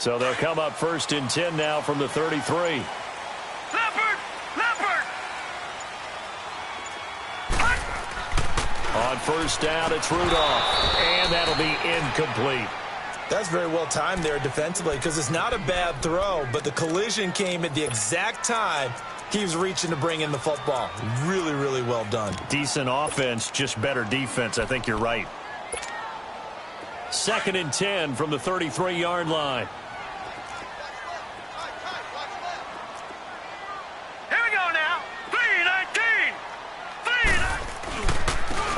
So they'll come up 1st and 10 now from the 33. On 1st down, it's Rudolph, and that'll be incomplete. That's very well timed there defensively because it's not a bad throw, but the collision came at the exact time he was reaching to bring in the football. Really, really well done. Decent offense, just better defense. I think you're right. 2nd and 10 from the 33-yard line. Here we go now. 3-19.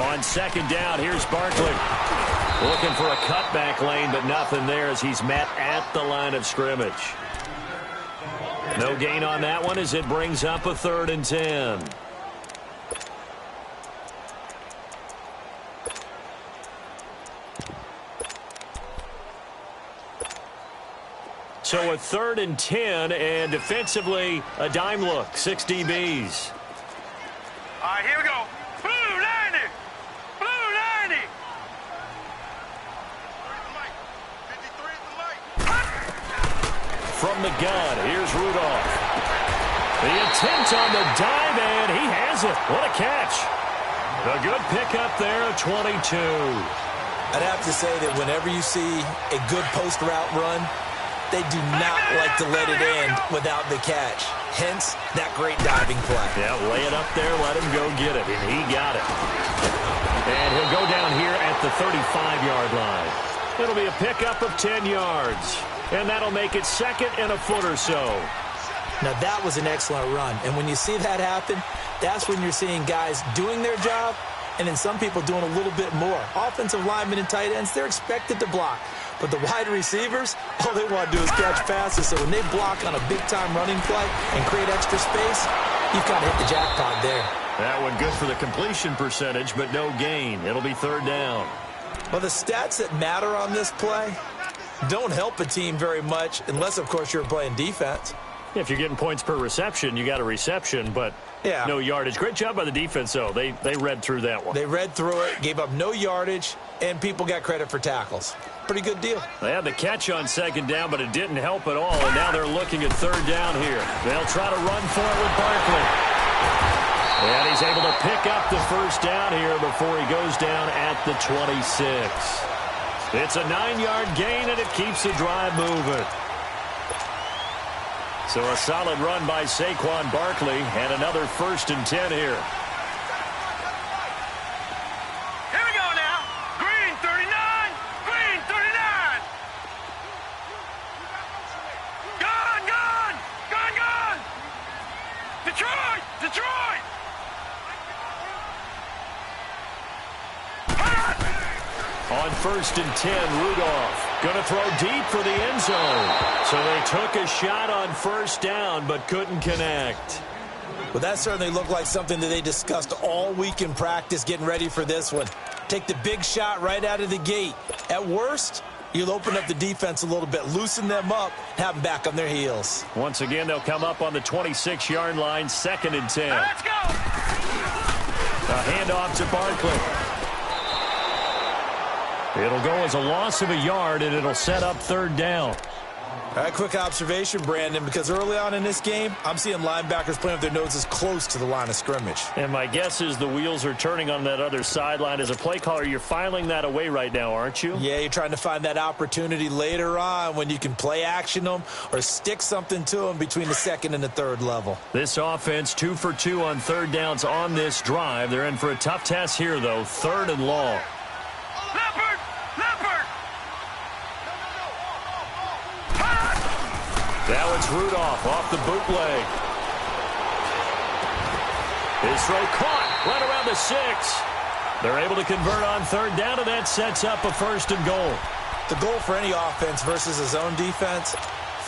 On 2nd down, here's Barkley. Looking for a cutback lane, but nothing there as he's met at the line of scrimmage. No gain on that one as it brings up a 3rd and 10. So a 3rd and 10, and defensively, a dime look, 6 DBs. All right, here we go. Blue 90. Blue 90. From the gun, here's Rudolph. The attempt on the dive, and he has it. What a catch. A good pickup there at 22. I'd have to say that whenever you see a good post route run, they do not like to let it end without the catch. Hence, that great diving play. Yeah, lay it up there, let him go get it, and he got it. And he'll go down here at the 35-yard line. It'll be a pickup of 10 yards, and that'll make it 2nd and a foot or so. Now, that was an excellent run, and when you see that happen, that's when you're seeing guys doing their job, and then some people doing a little bit more. Offensive linemen and tight ends, they're expected to block. But the wide receivers, all they want to do is catch passes. So when they block on a big-time running play and create extra space, you've got to hit the jackpot there. That one good for the completion percentage, but no gain. It'll be 3rd down. Well, the stats that matter on this play don't help a team very much unless, of course, you're playing defense. If you're getting points per reception, you got a reception, but no yardage. Great job by the defense, though. They read through that one. They read through it, gave up no yardage, and people got credit for tackles. Pretty good deal. They had the catch on 2nd down, but it didn't help at all, and now they're looking at 3rd down here. They'll try to run for it with Barkley. And he's able to pick up the 1st down here before he goes down at the 26. It's a 9-yard gain, and it keeps the drive moving. So a solid run by Saquon Barkley, and another 1st and 10 here. Here we go now. Green 39. Green 39. Gone, gone. Gone, gone. Detroit. Detroit. On 1st and 10, Rudolph going to throw deep for the end zone. So they took a shot on 1st down, but couldn't connect. Well, that certainly looked like something that they discussed all week in practice getting ready for this one. Take the big shot right out of the gate. At worst, you'll open up the defense a little bit, loosen them up, have them back on their heels. Once again, they'll come up on the 26-yard line, 2nd and 10. Let's go. A handoff to Barkley. It'll go as a loss of a yard, and it'll set up 3rd down. All right, quick observation, Brandon, because early on in this game, I'm seeing linebackers playing with their noses close to the line of scrimmage. And my guess is the wheels are turning on that other sideline. As a play caller, you're filing that away right now, aren't you? Yeah, you're trying to find that opportunity later on when you can play action them or stick something to them between the 2nd and the 3rd level. This offense 2 for 2 on 3rd downs on this drive. They're in for a tough test here, though. 3rd and long. Leopard. Leopard. Now it's Rudolph off the bootleg. His throw caught right around the 6. They're able to convert on 3rd down, and that sets up a 1st and goal. The goal for any offense versus a zone defense,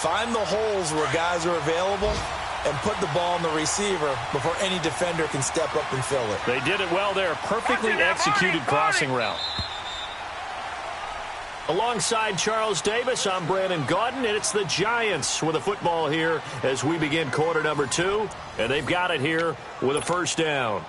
find the holes where guys are available and put the ball on the receiver before any defender can step up and fill it. They did it well there. Perfectly executed crossing route. Alongside Charles Davis, I'm Brandon Gaudin, and it's the Giants with a football here as we begin quarter number 2, and they've got it here with a 1st down.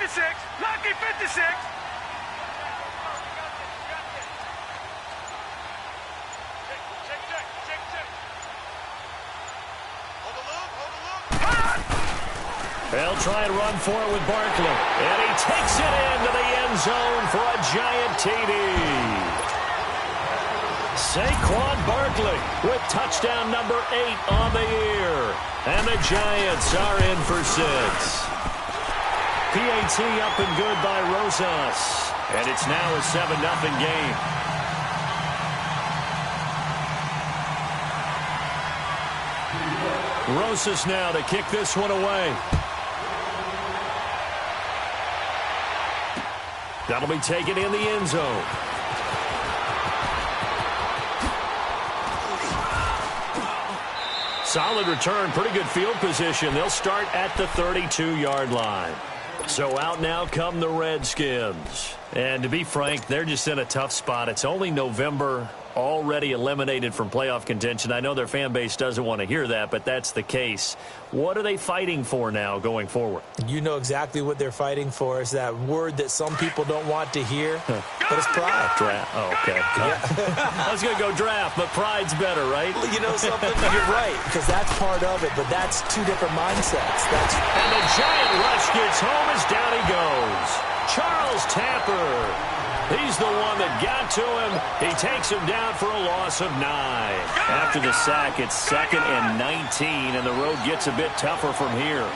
56. Lucky 56. They'll try and run for it with Barkley. And he takes it into the end zone for a giant TD. Saquon Barkley with touchdown number 8 on the year. And the Giants are in for 6. PAT up and good by Rosas. And it's now a 7-0 game. Rosas now to kick this one away. That'll be taken in the end zone. Solid return, pretty good field position. They'll start at the 32-yard line. So out now come the Redskins. And to be frank, they're just in a tough spot. It's only November, already eliminated from playoff contention. I know their fan base doesn't want to hear that, but that's the case. What are they fighting for now going forward? You know exactly what they're fighting for. Is that word that some people don't want to hear, but it's pride. Draft. Oh, okay. Yeah. I was going to go draft, but pride's better, right? You know something? You're right, because that's part of it, but that's two different mindsets. And the giant rush gets home as down he goes. Charles Tapper. He's the one that got to him. He takes him down for a loss of 9. After the sack, it's 2nd and 19, and the road gets a bit tougher from here.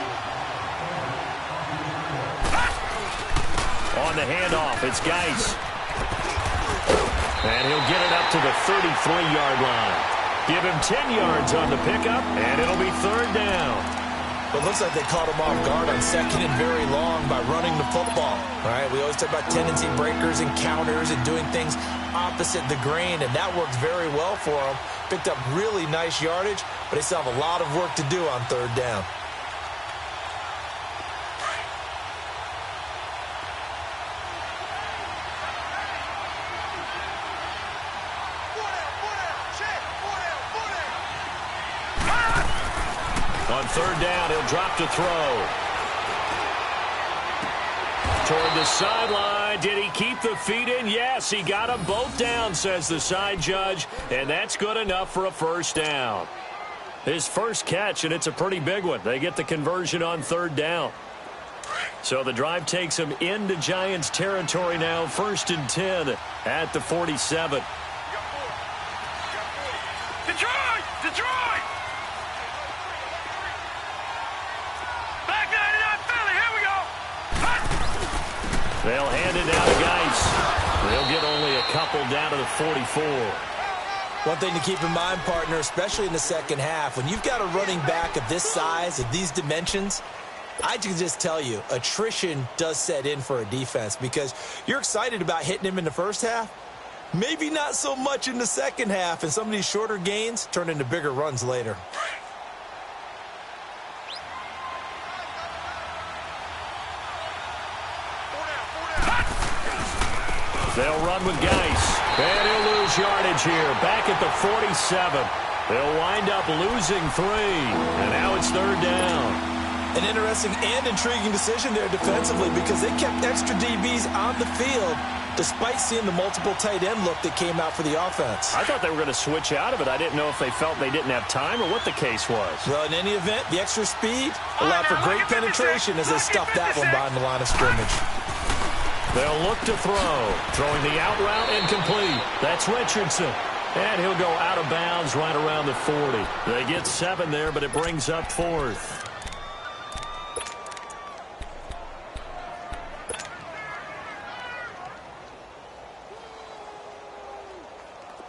On the handoff, it's Geis. And he'll get it up to the 33-yard line. Give him 10 yards on the pickup, and it'll be 3rd down. But it looks like they caught him off guard on 2nd and very long by running the football. All right, we always talk about tendency breakers and counters and doing things opposite the grain, and that worked very well for him. Picked up really nice yardage, but they still have a lot of work to do on 3rd down. On 3rd down, he'll drop to throw. Toward the sideline. Did he keep the feet in? Yes, he got them both down, says the side judge, and that's good enough for a 1st down. His first catch, and it's a pretty big one. They get the conversion on 3rd down. So the drive takes him into Giants territory now, 1st and 10 at the 47. Detroit! Detroit! Back 99 Philly, here we go! They'll hand it down to Geis. They'll get only a couple down to the 44. One thing to keep in mind, partner, especially in the second half, when you've got a running back of this size, of these dimensions, I can just tell you, attrition does set in for a defense because you're excited about hitting him in the first half. Maybe not so much in the second half, and some of these shorter gains turn into bigger runs later. They'll run with Geis. And he'll lose yardage here. Back at the 47. They'll wind up losing 3. And now it's 3rd down. An interesting and intriguing decision there defensively because they kept extra DBs on the field despite seeing the multiple tight end look that came out for the offense. I thought they were going to switch out of it. I didn't know if they felt they didn't have time or what the case was. Well, in any event, the extra speed allowed for great penetration as they stuffed that one behind the line of scrimmage. They'll look to throw. Throwing the out route incomplete. That's Richardson. And he'll go out of bounds right around the 40. They get 7 there, but it brings up 4th.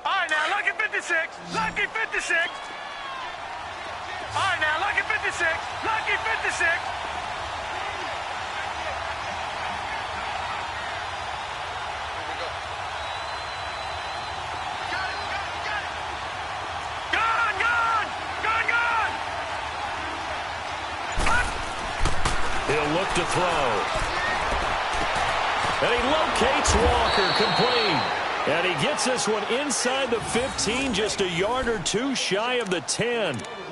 All right, now, lucky 56. Lucky 56. All right, now, lucky 56. Lucky 56. He'll look to throw. And he locates Walker, complete. And he gets this one inside the 15, just a yard or 2 shy of the 10.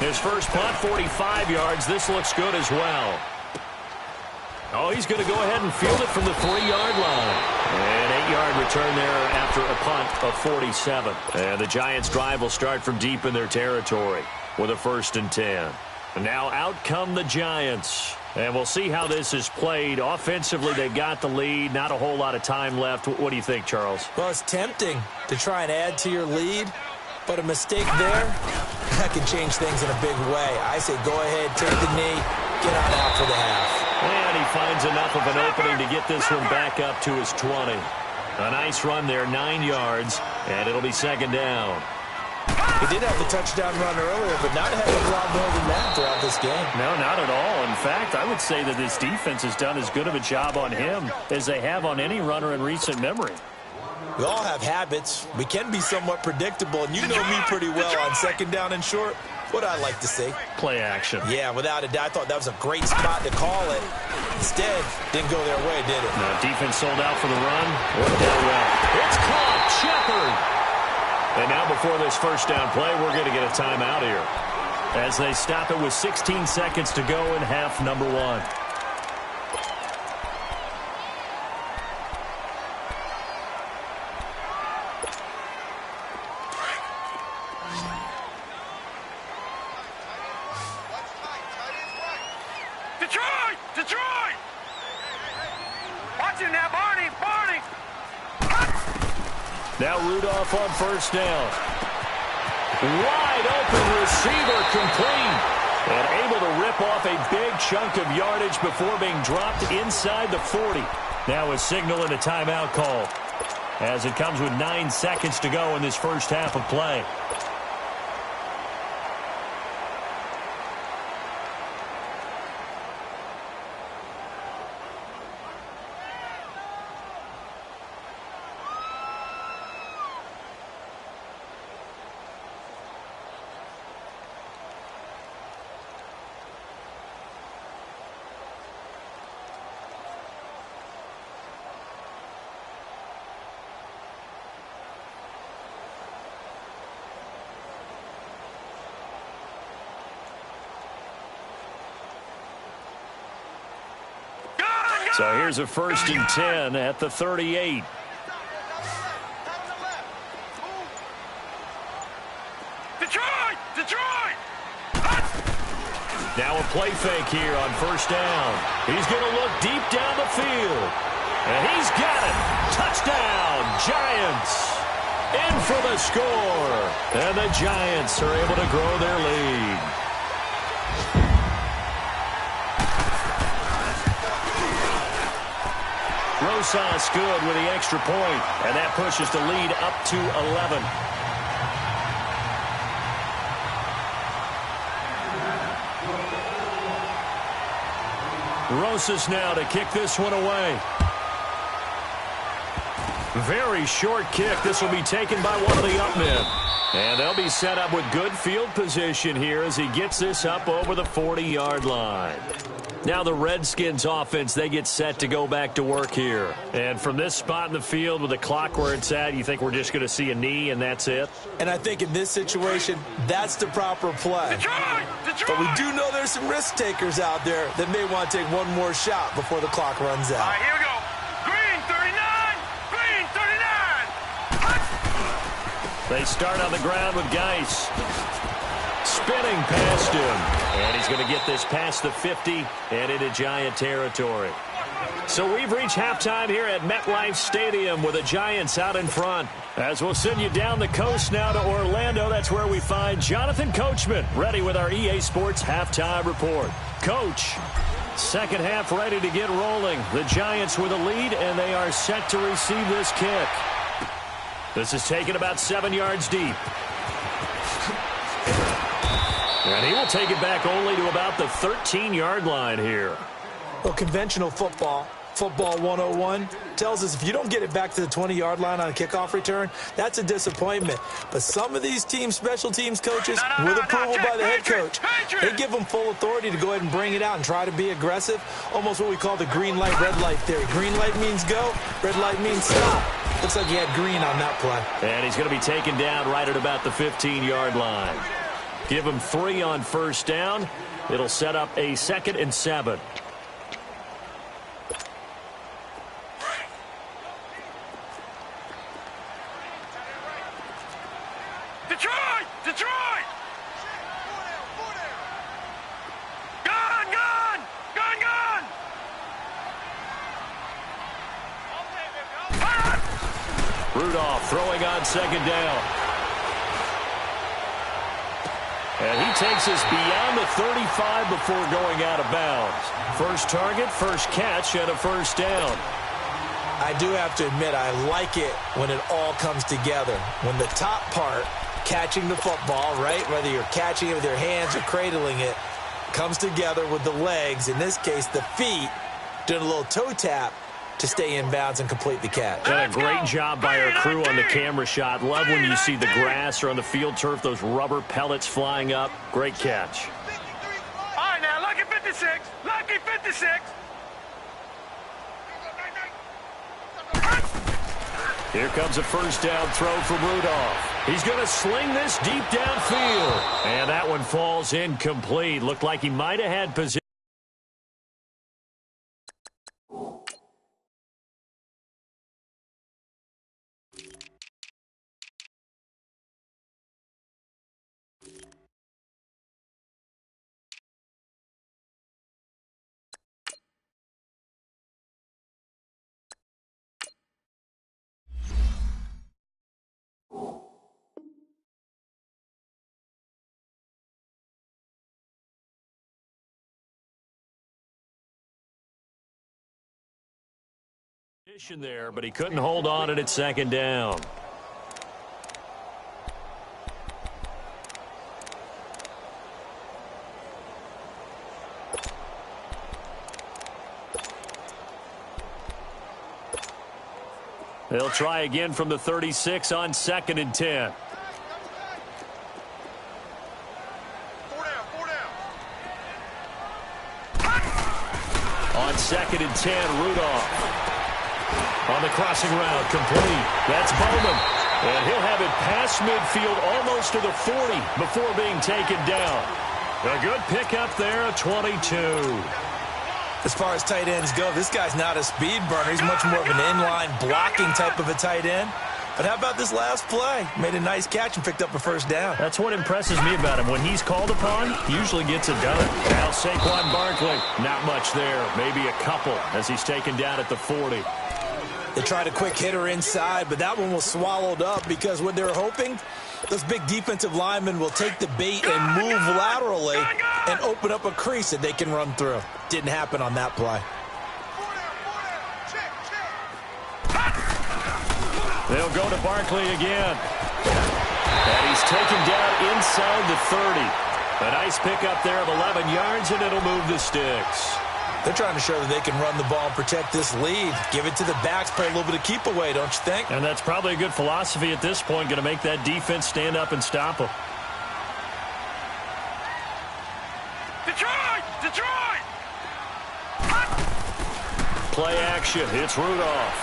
His first punt, 45 yards. This looks good as well. Oh, he's going to go ahead and field it from the 3-yard line. An 8-yard return there after a punt of 47. And the Giants' drive will start from deep in their territory with a 1st and 10. And now out come the Giants. And we'll see how this is played. Offensively, they've got the lead. Not a whole lot of time left. What do you think, Charles? Well, it's tempting to try and add to your lead, but a mistake there, that can change things in a big way. I say go ahead, take the knee, get on out for the half. And he finds enough of an opening to get this one back up to his 20. A nice run there, 9 yards, and it'll be 2nd down. He did have the touchdown run earlier, but not a heck of a lot more than that throughout this game. No, not at all. In fact, I would say that this defense has done as good of a job on him as they have on any runner in recent memory. We all have habits. We can be somewhat predictable, and you know me pretty well on 2nd down and short. What I like to see. Play action. Yeah, without a doubt. I thought that was a great spot to call it. Instead, didn't go their way, did it? No, defense sold out for the run. Worked out well. It's caught. Shepard. And now before this 1st down play, we're going to get a timeout here as they stop it with 16 seconds to go in half number 1. Detroit! Detroit! Watch him now, Barney! Barney! Now Rudolph on 1st down. Wide open receiver complete. And able to rip off a big chunk of yardage before being dropped inside the 40. Now a signal and a timeout call as it comes with 9 seconds to go in this first half of play. So here's a 1st and 10 at the 38. Detroit! Detroit! Now a play fake here on 1st down. He's going to look deep down the field. And he's got it. Touchdown, Giants. In for the score. And the Giants are able to grow their lead. Rosas good with the extra point, and that pushes the lead up to 11. Rosas now to kick this one away. Very short kick. This will be taken by one of the up men. And they'll be set up with good field position here as he gets this up over the 40-yard line. Now the Redskins offense, they get set to go back to work here. And from this spot in the field with the clock where it's at, you think we're just going to see a knee and that's it? And I think in this situation, that's the proper play. Detroit! Detroit! But we do know there's some risk takers out there that may want to take one more shot before the clock runs All out. right, here we go. Green 39! Green 39! They start on the ground with Geis. Spinning past him. And he's going to get this past the 50 and into Giant territory. So we've reached halftime here at MetLife Stadium with the Giants out in front. As we'll send you down the coast now to Orlando, that's where we find Jonathan Coachman ready with our EA Sports halftime report. Coach, second half ready to get rolling. The Giants with a lead, and they are set to receive this kick. This is taken about 7 yards deep. And he will take it back only to about the 13-yard line here. Well, conventional football 101, tells us if you don't get it back to the 20-yard line on a kickoff return, that's a disappointment. But some of these teams, special teams coaches, with approval by the head coach, they give them full authority to go ahead and bring it out and try to be aggressive, almost what we call the green light, red light theory. Green light means go, red light means stop. Looks like he had green on that play. And he's going to be taken down right at about the 15-yard line. Give him 3 on first down. It'll set up a 2nd and 7. Detroit! Detroit! Gun! Gun! Gun! Gun! Rudolph throwing on 2nd down. And he takes us beyond the 35 before going out of bounds. First target, first catch, and a first down. I do have to admit, I like it when it all comes together. When the top part, catching the football, right, whether you're catching it with your hands or cradling it, comes together with the legs, in this case the feet, doing a little toe tap to stay in bounds and complete the catch. And a great job by our crew on the camera shot. Love when you see the grass or on the field turf, those rubber pellets flying up. Great catch. All right, now, lucky 56. Lucky 56. Here comes a first down throw from Rudolph. He's going to sling this deep downfield. And that one falls incomplete. Looked like he might have had position. There, but he couldn't hold on at 2nd down. They'll try again from the 36 on 2nd and 10. On 2nd and 10, Rudolph. On the crossing route, complete. That's Bowman. And he'll have it past midfield almost to the 40 before being taken down. A good pickup there, a 22. As far as tight ends go, this guy's not a speed burner. He's much more of an inline blocking type of a tight end. But how about this last play? Made a nice catch and picked up a first down. That's what impresses me about him. When he's called upon, he usually gets it done. Now Saquon Barkley, not much there. Maybe a couple as he's taken down at the 40. They tried a quick hitter inside, but that one was swallowed up because what they're hoping, those big defensive linemen will take the bait and move laterally and open up a crease that they can run through. Didn't happen on that play. They'll go to Barkley again. And he's taken down inside the 30. A nice pickup there of 11 yards, and it'll move the sticks. They're trying to show that they can run the ball and protect this lead. Give it to the backs, play a little bit of keep away, don't you think? And that's probably a good philosophy at this point, going to make that defense stand up and stop them. Detroit! Detroit! Play action. It's Rudolph.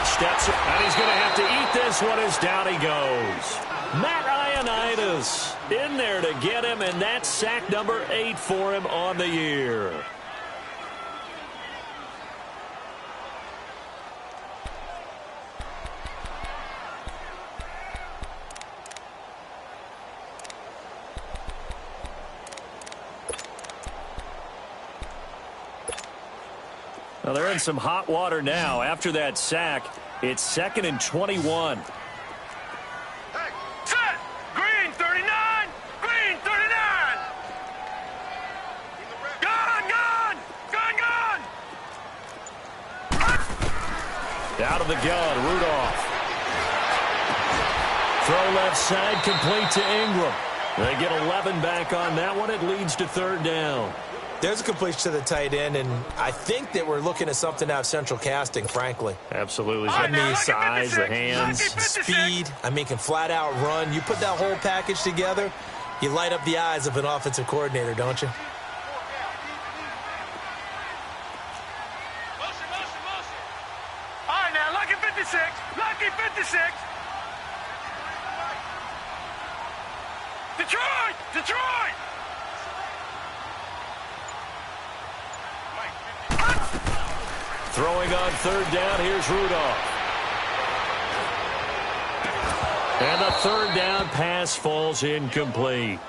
Steps up, and he's going to have to eat this one as down he goes. Matt Ioannidis in there to get him, and that's sack number 8 for him on the year. Well, they're in some hot water now. After that sack, it's 2nd and 21. Hey, set! Green 39! Green 39! Gun! Gun! Gun! Gun! Out of the gun, Rudolph. Throw left side, complete to Ingram. They get 11 back on that one. It leads to 3rd down. There's a completion to the tight end, and I think that we're looking at something out of Central Casting, frankly. Absolutely. All right, now, The size, the hands. Speed, I mean, can flat out run. You put that whole package together, you light up the eyes of an offensive coordinator, don't you? All right, now, lucky 56. Lucky 56. Detroit! Detroit! Throwing on third down, here's Rudolph. And the third down pass falls incomplete.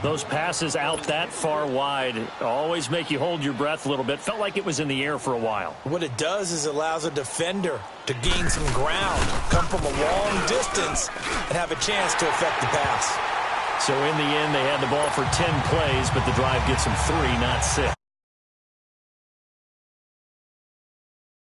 Those passes out that far wide always make you hold your breath a little bit. Felt like it was in the air for a while. What it does is it allows a defender to gain some ground, come from a long distance, and have a chance to affect the pass. So in the end, they had the ball for 10 plays, but the drive gets them 3, not 6.